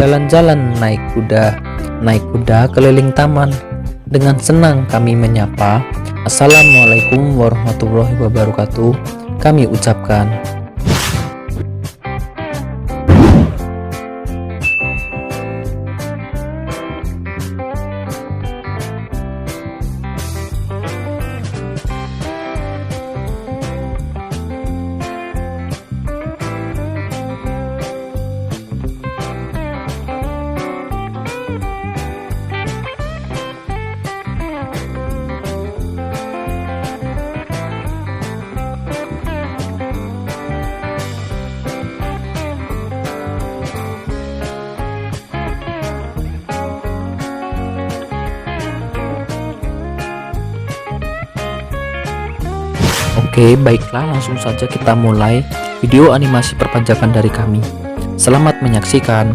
Jalan-jalan naik kuda keliling taman. Dengan senang kami menyapa, Assalamualaikum warahmatullahi wabarakatuh, kami ucapkan. Oke, baiklah, langsung saja kita mulai video animasi perpajakan dari kami. Selamat menyaksikan.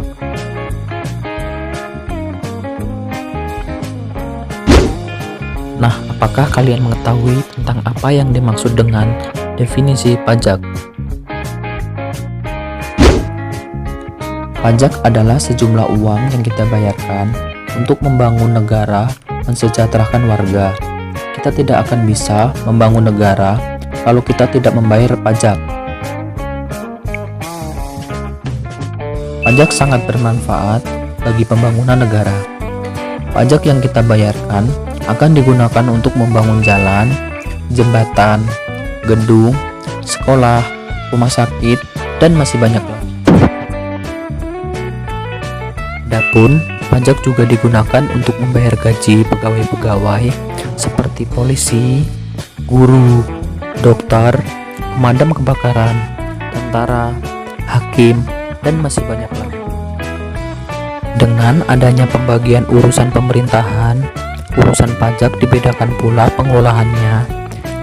Nah, apakah kalian mengetahui tentang apa yang dimaksud dengan definisi pajak? Pajak adalah sejumlah uang yang kita bayarkan untuk membangun negara, mensejahterakan warga. Kita tidak akan bisa membangun negara kalau kita tidak membayar pajak. Pajak sangat bermanfaat bagi pembangunan negara. Pajak yang kita bayarkan akan digunakan untuk membangun jalan, jembatan, gedung, sekolah, rumah sakit, dan masih banyak lagi. Adapun pajak juga digunakan untuk membayar gaji pegawai-pegawai seperti polisi, guru, dokter, pemadam kebakaran, tentara, hakim, dan masih banyak lagi. Dengan adanya pembagian urusan pemerintahan, urusan pajak dibedakan pula pengelolaannya,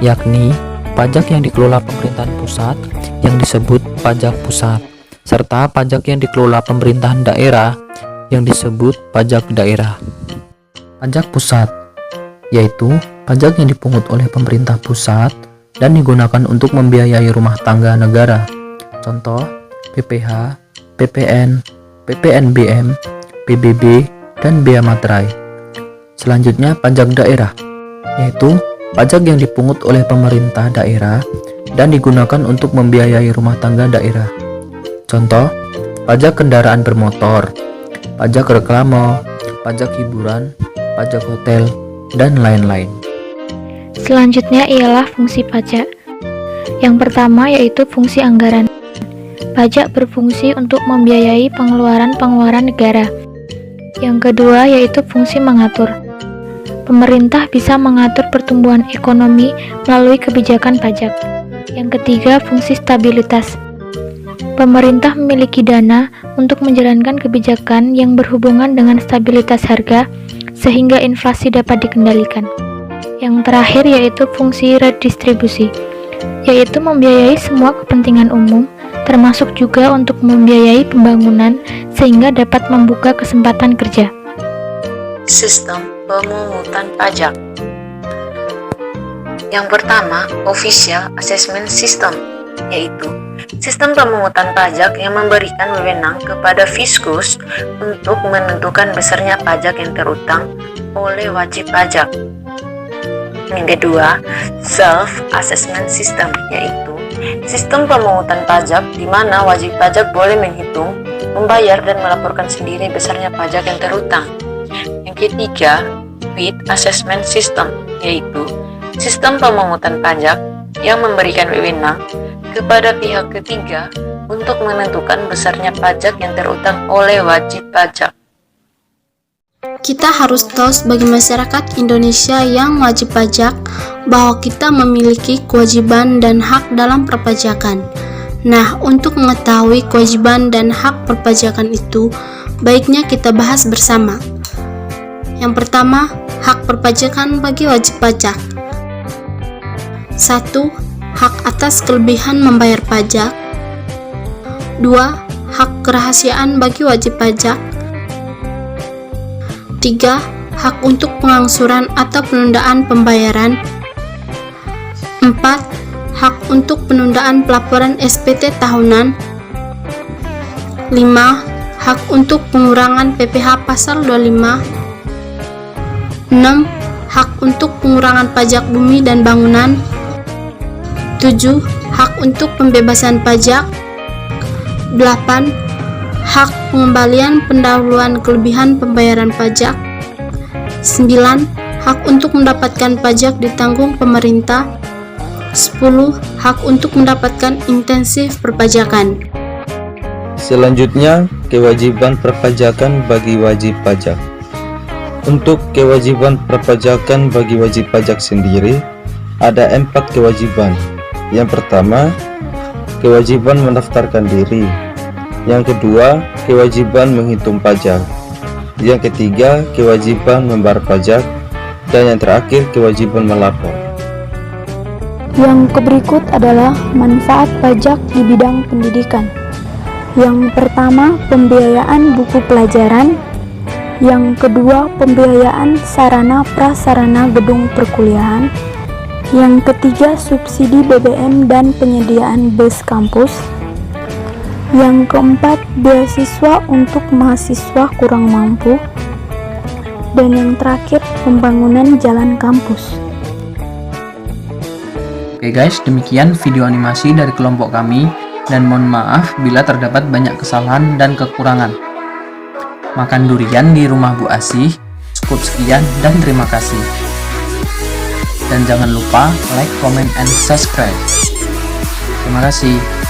yakni pajak yang dikelola pemerintahan pusat yang disebut pajak pusat, serta pajak yang dikelola pemerintahan daerah yang disebut pajak daerah. Pajak pusat yaitu pajak yang dipungut oleh pemerintah pusat dan digunakan untuk membiayai rumah tangga negara. Contoh, PPh, PPN, PPNBM, PBB, dan bea materai. Selanjutnya, pajak daerah, yaitu pajak yang dipungut oleh pemerintah daerah dan digunakan untuk membiayai rumah tangga daerah. Contoh, pajak kendaraan bermotor, pajak reklame, pajak hiburan, pajak hotel, dan lain-lain. Selanjutnya ialah fungsi pajak. Yang pertama yaitu fungsi anggaran. Pajak berfungsi untuk membiayai pengeluaran-pengeluaran negara. Yang kedua yaitu fungsi mengatur. Pemerintah bisa mengatur pertumbuhan ekonomi melalui kebijakan pajak. Yang ketiga, fungsi stabilitas. Pemerintah memiliki dana untuk menjalankan kebijakan yang berhubungan dengan stabilitas harga sehingga inflasi dapat dikendalikan. Yang terakhir yaitu fungsi redistribusi, yaitu membiayai semua kepentingan umum, termasuk juga untuk membiayai pembangunan sehingga dapat membuka kesempatan kerja. Sistem pemungutan pajak. Yang pertama, Official Assessment System, yaitu sistem pemungutan pajak yang memberikan wewenang kepada Fiskus untuk menentukan besarnya pajak yang terutang oleh wajib pajak. Yang kedua, Self-Assessment System, yaitu sistem pemungutan pajak di mana wajib pajak boleh menghitung, membayar, dan melaporkan sendiri besarnya pajak yang terutang. Yang ketiga, With Assessment System, yaitu sistem pemungutan pajak yang memberikan wewenang kepada pihak ketiga untuk menentukan besarnya pajak yang terutang oleh wajib pajak. Kita harus tahu sebagai masyarakat Indonesia yang wajib pajak bahwa kita memiliki kewajiban dan hak dalam perpajakan. Nah, untuk mengetahui kewajiban dan hak perpajakan itu, baiknya kita bahas bersama. Yang pertama, hak perpajakan bagi wajib pajak. 1. Hak atas kelebihan membayar pajak. 2. Hak kerahasiaan bagi wajib pajak. 3. Hak untuk pengangsuran atau penundaan pembayaran. 4. Hak untuk penundaan pelaporan SPT tahunan. 5. hak untuk pengurangan PPh pasal 25. 6. Hak untuk pengurangan pajak bumi dan bangunan. 7. Hak untuk pembebasan pajak. 8. Hak pengembalian pendahuluan kelebihan pembayaran pajak. 9. Hak untuk mendapatkan pajak ditanggung pemerintah. 10. Hak untuk mendapatkan intensif perpajakan. Selanjutnya, kewajiban perpajakan bagi wajib pajak. Untuk kewajiban perpajakan bagi wajib pajak sendiri, ada 4 kewajiban. Yang pertama, kewajiban mendaftarkan diri. Yang kedua, kewajiban menghitung pajak. Yang ketiga, kewajiban membayar pajak. Dan yang terakhir, kewajiban melapor. Yang berikut adalah manfaat pajak di bidang pendidikan. Yang pertama, pembiayaan buku pelajaran. Yang kedua, pembiayaan sarana prasarana gedung perkuliahan. Yang ketiga, subsidi BBM dan penyediaan bus kampus. Yang keempat, beasiswa untuk mahasiswa kurang mampu. Dan yang terakhir, pembangunan jalan kampus. Oke guys, demikian video animasi dari kelompok kami, dan mohon maaf bila terdapat banyak kesalahan dan kekurangan. Makan durian di rumah Bu Asih. Cukup sekian dan terima kasih. Dan jangan lupa like, comment, and subscribe. Terima kasih.